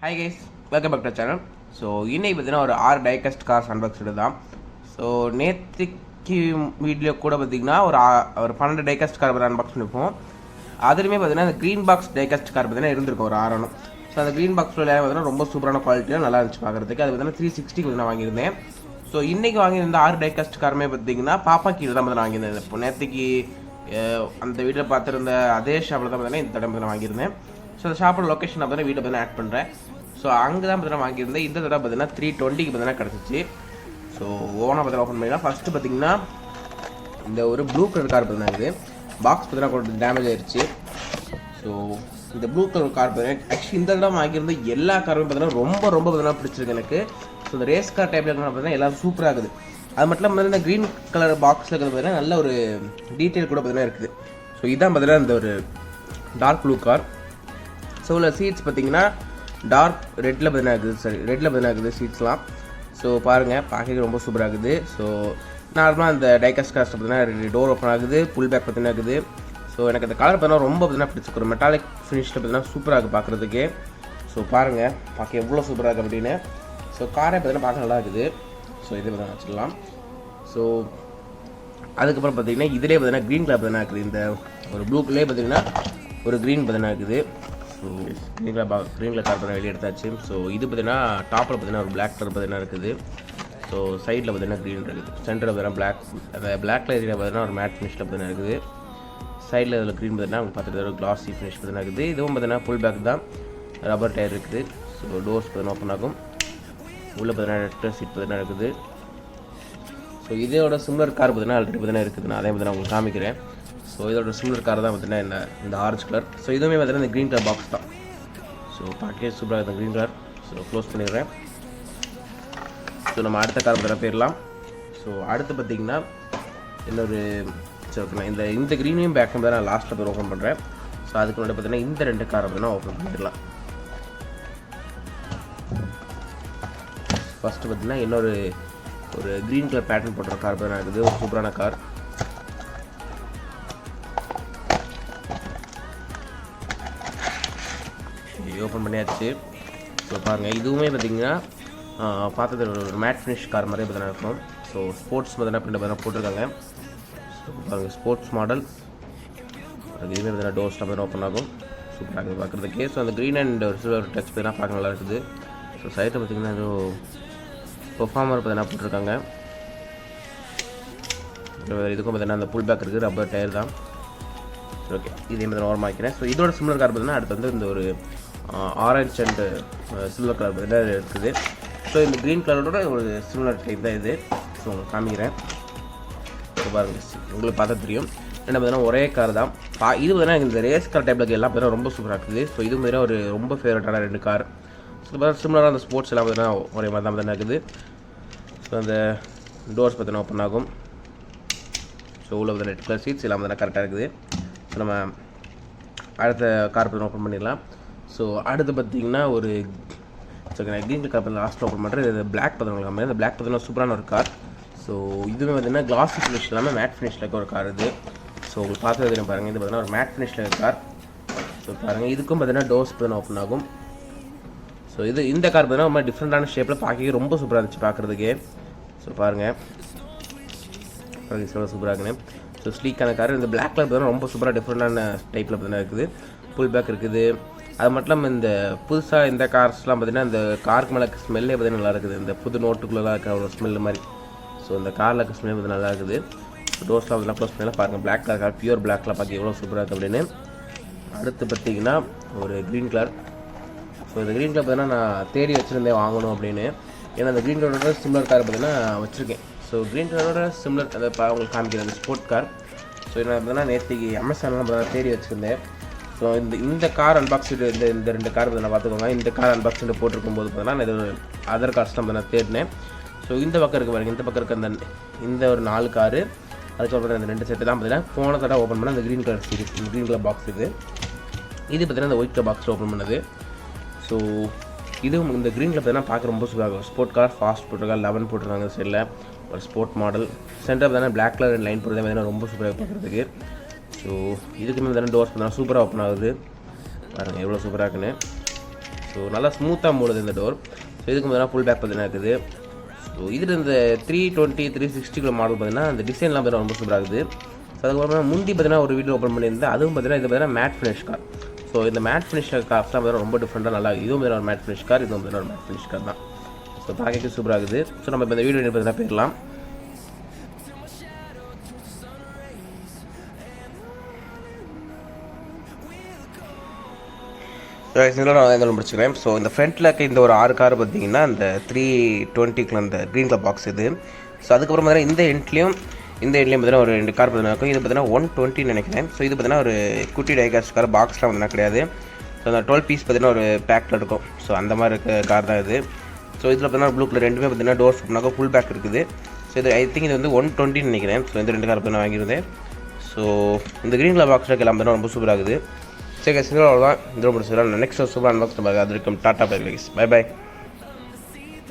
Hi guys, welcome back to channel. So இன்னைக்கு பார்த்தீங்கன்னா ஒரு 6 டைகஸ்ட் கார்ஸ் அன்பாக்ஸ் தான். ஸோ நேற்றுக்கு வீடியோ கூட பார்த்தீங்கன்னா ஒரு 12 டைகஸ்ட் கார் அன்பாக்ஸ் பண்ணிப்போம். அதுலேயுமே பார்த்தீங்கன்னா அந்த க்ரீன் பாக்ஸ் டைகஸ்ட் கார் பார்த்தீங்கன்னா இருந்திருக்கும் ஒரு 6. ஸோ அந்த க்ரீன் பாக்ஸில் பார்த்தீங்கன்னா ரொம்ப சூப்பரான குவாலிட்டியாக நல்லா இருந்துச்சு பார்க்குறதுக்கு. அது பார்த்தீங்கன்னா 360 நான் வாங்கியிருந்தேன். ஸோ இன்றைக்கி வாங்கியிருந்த 6 டைகஸ்ட் காருமே பார்த்தீங்கன்னா பாப்பா கீழே தான் பார்த்தீங்கன்னா வாங்கியிருந்தேன். இப்போ நேற்றுக்கு அந்த வீட்டில் பார்த்துருந்த அதே ஷாப்பில் தான் பார்த்தீங்கன்னா இந்த தடவை நான் வாங்கியிருந்தேன். ஸோ அந்த ஷாப்போட லொக்கேஷன் பார்த்தீங்கன்னா வீட்டில் பார்த்தீங்கன்னா ஆட் பண்ணுறேன். ஸோ அங்கே தான் பார்த்தீங்கன்னா வாங்கியிருந்தேன். இந்த தடவை பார்த்தீங்கன்னா 320க்கு பார்த்தீங்கன்னா கிடச்சிச்சு. ஸோ ஓனாக பார்த்தீங்கன்னா ஓப்பன் பண்ணிக்கலாம். ஃபஸ்ட்டு பார்த்தீங்கன்னா இந்த ஒரு ப்ளூ கலர் கார் பார்த்தீங்கன்னா இது பாக்ஸ் பார்த்தீங்கன்னா கொஞ்சம் டேமேஜ் ஆயிடுச்சு. ஸோ இந்த ப்ளூ கலர் கார் பார்த்தீங்கன்னா ஆக்சுவலி இந்த தடவை வாங்கியிருந்த எல்லா காருமே பார்த்தீங்கன்னா ரொம்ப பார்த்தீங்கன்னா பிடிச்சிருக்கு எனக்கு. ஸோ இந்த ரேஸ் கார் டைப்பில் பார்த்தீங்கன்னா எல்லாம் சூப்பராக இருக்குது. அது மட்டும் இல்லாமல் இந்த க்ரீன் கலர் பாக்ஸில் இருக்கிறது பார்த்தீங்கன்னா நல்ல ஒரு டீட்டெயில் கூட பார்த்தீங்கன்னா இருக்குது. ஸோ இதான் பார்த்தீங்கன்னா இந்த ஒரு டார்க் ப்ளூ கார். ஸோ உள்ள சீட்ஸ் பார்த்தீங்கன்னா டார்க் ரெட்டில் பார்த்தீங்கன்னா இருக்குது. ரெட்டில் பார்த்தீங்கன்னா இருக்குது சீட்ஸ்லாம். ஸோ பாருங்கள், பார்க்க ரொம்ப சூப்பராக இருக்குது. ஸோ நார்மலாக அந்த டைகஸ்ட் காஸ்ட் பார்த்தீங்கன்னா டோர் ஓப்பன் ஆகுது, புல் பேக் பார்த்தீங்கன்னா இருக்குது. ஸோ எனக்கு அந்த கலர் பார்த்தீங்கன்னா ரொம்ப பார்த்தீங்கன்னா பிடிச்சிருக்கு. ஒரு மெட்டாலிக் ஃபினிஷில் பார்த்தீங்கன்னா சூப்பராக இருக்குது பார்க்குறதுக்கு. ஸோ பாருங்கள், பார்க்க எவ்வளோ சூப்பராக இருக்குது அப்படின்னு. ஸோ காரை பார்த்தீங்கன்னா பார்க்க நல்லா இருக்குது. ஸோ இது பார்த்தீங்கன்னா வச்சுக்கலாம். ஸோ அதுக்கப்புறம் பார்த்தீங்கன்னா இதிலே பார்த்தீங்கன்னா க்ரீன் கலர் பார்த்தீங்கன்னா இருக்குது. இந்த ஒரு ப்ளூக்குள்ளே பார்த்தீங்கன்னா ஒரு க்ரீன் பார்த்தீங்கன்னா இருக்குது. ஸோ க்ரீன் கலர் கார் பார்த்தீங்கன்னா வெளியே எடுத்தாச்சு. ஸோ இது பார்த்தீங்கன்னா டாப்பில் பார்த்தீங்கன்னா ஒரு பிளாக் கலர் பார்த்தீங்கன்னா இருக்குது. ஸோ சைடில் பார்த்தீங்கன்னா க்ரீன் இருக்குது. சென்டரில் பார்த்தீங்கன்னா அந்த பிளாக் ஏரியா பார்த்தீங்கன்னா ஒரு மேட் ஃபினிஷில் பார்த்தீங்கன்னா இருக்குது. சைடில் இதில் க்ரீன் பார்த்தீங்கன்னா அவங்க பார்த்துட்டு ஒரு கிளாஸி ஃபினிஷ் பார்த்தீங்கன்னா இருக்குது. இதுவும் பார்த்தீங்கன்னா ஃபுல் பேக் தான், ரப்பர் டயர் இருக்குது. ஸோ டோர்ஸ் பார்த்தீங்கன்னா ஓப்பன் ஆகும். உள்ளே பார்த்தீங்கன்னா ரெட்டர் சீட் பார்த்தீங்கன்னா இருக்குது. ஸோ இதோட சிம்லர் கார் பார்த்தீங்கன்னா ஆல்ரெடி பார்த்தீங்கன்னா இருக்குது. நான் அதே பார்த்தீங்கன்னா உங்களுக்கு காமிக்கிறேன். ஸோ இதோட சிம்லர் கார் தான் பார்த்தீங்கன்னா இந்த ஆரஞ்சு கலர். ஸோ இதுவுமே பார்த்தீங்கன்னா இந்த க்ரீன் கலர் பாக்ஸ் தான். ஸோ பார்க்கவே சூப்பராக இருக்குது க்ரீன் கலர். ஸோ க்ளோஸ் பண்ணிடுறேன். ஸோ நம்ம அடுத்த கார் பார்த்தீங்கன்னா போயிடலாம். ஸோ அடுத்து பார்த்தீங்கன்னா இன்னொரு சரி ஓகே, இந்த க்ரீனையும் பேக்கும் தான் நான் லாஸ்ட்டில் போய் ஓப்பன் பண்ணுறேன். ஸோ அதுக்கு முன்னாடி பார்த்தீங்கன்னா இந்த 2 காரை பார்த்தீங்கன்னா ஓப்பன் பண்ணிடலாம். ஃபஸ்ட்டு பார்த்தீங்கன்னா இன்னொரு க்ரீன் கலர் பேட்டர்ன் போட்டுற கார் பார்த்தீங்கன்னா இருக்குது. ஒரு சூப்பரான கார். ஓப்பன் பண்ணியாச்சு. ஸோ பாருங்கள், இதுவுமே பார்த்தீங்கன்னா பார்த்தது ஒரு மேட் ஃபினிஷ் கார் மாதிரி பார்த்தீங்கன்னா இருக்கும். ஸோ ஸ்போர்ட்ஸ் பார்த்தீங்கன்னா போட்டிருக்காங்க. ஸோ பாருங்கள், ஸ்போர்ட்ஸ் மாடல். அதுக்கு இதுவுமே பார்த்தீங்கன்னா டோர்ஸ்லாம் பார்த்தீங்கன்னா ஓப்பன் ஆகும். சூப்பராக இருக்குது பார்க்குறதுக்கே. ஸோ அந்த க்ரீன் அண்ட் ஒரு சில்வர் டச் பார்த்தீங்கன்னா பார்க்க நல்லா இருக்குது. ஸோ சைட்டில் பார்த்தீங்கன்னா ஏதோ பெர்ஃபார்மர் பார்த்தீங்கன்னா போட்டிருக்காங்க. இதுக்கும் பார்த்தீங்கன்னா அந்த புல் பேக் இருக்குது, ரப்பர் டயர் தான். ஓகே, இதே மாதிரி ஓரமாக வைக்கிறேன். ஸோ இதோட சிம்லர் கார் பார்த்தீங்கன்னா அடுத்து வந்து இந்த ஒரு ஆரஞ்சு அண்டு சில்வர் கலர் பார்த்தீங்கன்னா இருக்குது. ஸோ இந்த க்ரீன் கலரோட ஒரு சிமிலர் டைப் தான் இது. ஸோ உங்களுக்கு காமிக்கிறேன். ஸோ பாருங்கள், உங்களுக்கு பார்த்தா தெரியும். என்ன பார்த்தீங்கன்னா ஒரே கார் தான். இது பார்த்தீங்கன்னா இந்த ரேஸ் கார் டைப்பில் எல்லாம் பார்த்தீங்கன்னா ரொம்ப சூப்பராக இருக்குது. ஸோ இது மாதிரி ஒரு ரொம்ப ஃபேவரட்டான 2 கார். ஸோ பார்த்தீங்கன்னா சிமிலராக அந்த ஸ்போர்ட்ஸ் எல்லாம் பார்த்தீங்கன்னா ஒரே மாதிரி தான் பார்த்தீங்கன்னா இருக்குது. ஸோ அந்த டோர்ஸ் பார்த்தீங்கன்னா ஓப்பன் ஆகும். ஸோ உள்ள பார்த்தீங்கன்னா ரெட் கலர் சீட்ஸ் எல்லாம் பார்த்தீங்கன்னா கரெக்டாக இருக்குது. ஸோ நம்ம அடுத்த கார் பார்த்தீங்கன்னா ஓப்பன் பண்ணிடலாம். ஸோ அடுத்து பார்த்தீங்கன்னா ஒரு க்ரீன் கார் பார்த்தீங்கன்னா லாஸ்ட் ஓப்பன் பண்ணுறது. இது பிளாக் பார்த்தீங்கன்னா இந்த பிளாக் பார்த்தீங்கன்னா சூப்பரான ஒரு கார். ஸோ இதுவுமே பார்த்தீங்கன்னா கிளாஸி ஃபினிஷ் இல்லாமல் மேட் ஃபினிஷில் இருக்க ஒரு கார் இது. ஸோ உங்களுக்கு பார்த்தது தெரியும் பாருங்கள், இது பார்த்தீங்கன்னா ஒரு மேட் ஃபினிஷில் இருக்க கார். ஸோ பாருங்கள், இதுக்கும் பார்த்தீங்கன்னா டோர்ஸ் பார்த்தீங்கன்னா ஓப்பன் ஆகும். ஸோ இந்த கார் பார்த்தீங்கன்னா ரொம்ப டிஃப்ரெண்ட்டான ஷேப்பில் பார்க்க ரொம்ப சூப்பராக இருந்துச்சு பார்க்குறதுக்கு. ஸோ பாருங்கள், சூப்பராக இருக்குன்னு. ஸோ ஸ்லீக்கான கார். இந்த பிளாக் கலர் பார்த்தீங்கன்னா ரொம்ப சூப்பராக டிஃப்ரெண்டான டைப்பில் பார்த்தீங்கன்னா இருக்குது. புல் பேக் இருக்குது. அது மட்டும் இல்லாமல் இந்த புதுசாக இந்த கார்ஸ்லாம் பார்த்தீங்கன்னா இந்த காருக்கு மேலே ஸ்மெல்லே பார்த்தீங்கன்னா நல்லா இருக்குது. இந்த புது நோட்டுக்குள்ளெலாம் இருக்கிற ஒரு ஸ்மெல்லு மாதிரி. ஸோ இந்த காரில் இருக்க ஸ்மெல் பார்த்தீங்கன்னா நல்லா இருக்குது. டோர்ஸ்லாம் பார்த்தீங்கன்னா க்ளோஸ் பண்ணலாம். பாருங்கள், பிளாக் கலர் கார், பியூர் பிளாக்லாம் பார்க்க எவ்வளோ சூப்பராக இருக்குது அப்படின்னு. அடுத்து பார்த்தீங்கன்னா ஒரு க்ரீன் கலர். ஸோ இந்த க்ரீன் கலர் பார்த்தீங்கன்னா நான் தேடி வச்சுருந்தேன் வாங்கணும் அப்படின்னு. ஏன்னா அந்த க்ரீன் கலரோட சிம்லர் கார் பார்த்தீங்கன்னா வச்சுருக்கேன். ஸோ க்ரீன் கலரோட சிம்லர் அதை உங்களுக்கு காமிக்கிறேன், அந்த ஸ்போர்ட் கார். ஸோ நான் பார்த்தீங்கன்னா நேற்றுக்கு அமேசானில் பார்த்தீங்கன்னா தேடி வச்சுருந்தேன். ஸோ இந்த கார் அன்பாக்ஸ் இந்த 2 கார் நான் பார்த்துக்கோங்க. இந்த கார் அன்பாக்ஸில் போட்டிருக்கும் போது பார்த்தீங்கன்னா இது அதர் கார்ஸ்லாம் நான் தேடினேன். ஸோ இந்த பக்கம் இருக்க பாருங்கள், இந்த பக்கம் இருக்க இந்த ஒரு 4 காரு, அதுக்கப்புறம் இந்த 2 செட்டு தான் பார்த்தீங்கன்னா போன தடவை ஓப்பன் பண்ண அந்த க்ரீன் கலர் சீரிஸ், இந்த க்ரீன் கலர் பாக்ஸ் இது பார்த்தீங்கன்னா இந்த ஒயிட் கலர் பாக்ஸில் ஓப்பன் பண்ணது. ஸோ இதுவும் இந்த க்ரீன் கலர் பார்த்தீங்கன்னா பார்க்க ரொம்ப சூப்பராக இருக்கும். ஸ்போர்ட் கார், ஃபாஸ்ட் போட்டிருக்காங்க, 11 போட்டிருக்காங்க சைடில் ஒரு ஸ்போர்ட் மாடல். சென்டர் பார்த்தீங்கன்னா பிளாக் கலர் லைன் போடுறது பார்த்தீங்கன்னா ரொம்ப சூப்பராக பார்க்குறதுக்கு. ஸோ இதுக்குமே பார்த்தீங்கன்னா டோர்ஸ் பார்த்தீங்கன்னா சூப்பராக ஓப்பன் ஆகுது. பாருங்கள் எவ்வளோ சூப்பராக இருக்குன்னு. ஸோ நல்லா ஸ்மூத்தாக மூடுது இந்த டோர். ஸோ இதுக்கு பார்த்தீங்கன்னா ஃபுல் பேக் பார்த்தீங்கன்னா இருக்குது. ஸோ இதில் இந்த 320 360 மாடல் பார்த்தீங்கன்னா அந்த டிசைன்லாம் பார்த்தீங்கன்னா ரொம்ப சூப்பராக இருக்குது. ஸோ அதுக்கப்புறம் முந்தி பார்த்தீங்கன்னா ஒரு வீடியோ ஓப்பன் பண்ணியிருந்தேன். அதுவும் பார்த்தீங்கன்னா இது பார்த்தீங்கன்னா மேட் ஃபினிஷ் கார். ஸோ இந்த மேட் ஃபினிஷ் கார்ஸ்லாம் பார்த்தீங்கன்னா ரொம்ப டிஃப்ரெண்ட்டாக நல்லா இருக்குது. இதுவும் பார்த்தீங்கன்னா ஒரு மேட் ஃபினிஷ் கார், இதுவும் பார்த்தீங்கன்னா ஒரு மேட் ஃபினிஷ் கார் தான். ஸோ பார்க்க சூப்பராக இருக்குது. ஸோ நம்ம இப்போ இந்த வீடியோ பார்த்தீங்கன்னா போயிடலாம். இதில் நான் எதாவது முடிச்சுக்கிறேன். ஸோ இந்த ஃப்ரண்ட்டில் இருக்க இந்த ஒரு 6 கார் பார்த்தீங்கன்னா இந்த 320 அந்த க்ரீன் கலர் பாக்ஸ் இது. ஸோ அதுக்கப்புறம் பார்த்தீங்கன்னா இந்த எண்ட்லேயும் பார்த்தீங்கன்னா ஒரு 2 கார் பார்த்தீங்கன்னா இருக்கும். இது பார்த்தீங்கன்னா 120 நினைக்கிறேன். ஸோ இது பார்த்தீங்கன்னா ஒரு குட்டி டைகாஸ்ட் கார், பாக்ஸ்லாம் பார்த்தீங்கன்னா கிடையாது. ஸோ அந்த 12 பீஸ் பார்த்தீங்கன்னா ஒரு பேக்கில் இருக்கும். ஸோ அந்த மாதிரி இருக்க கார் தான் இது. ஸோ இதில் பார்த்தீங்கன்னா ப்ளூ கலர் ரெண்டுமே பார்த்தீங்கன்னா டோர்ஸ் பண்ணாக்க ஃபுல் பேக் இருக்குது. ஸோ இது ஐ திங்க் இது வந்து 120 நினைக்கிறேன். ஸோ இந்த 2 கார் பார்த்தீங்கன்னா வாங்கியிருந்தேன். ஸோ இந்த க்ரீன் கலர் பாக்ஸில் எல்லாம் பார்த்தீங்கன்னா ரொம்ப சூப்பராகுது. சரி கைஸ், அவ்வளோதான். இந்த ரொம்ப சூப்பராக நெக்ஸ்ட் சூப்பராக அன்பாக்ஸ் பண்ணுவாங்க. அது இருக்கும். Tata bye guys, bye by.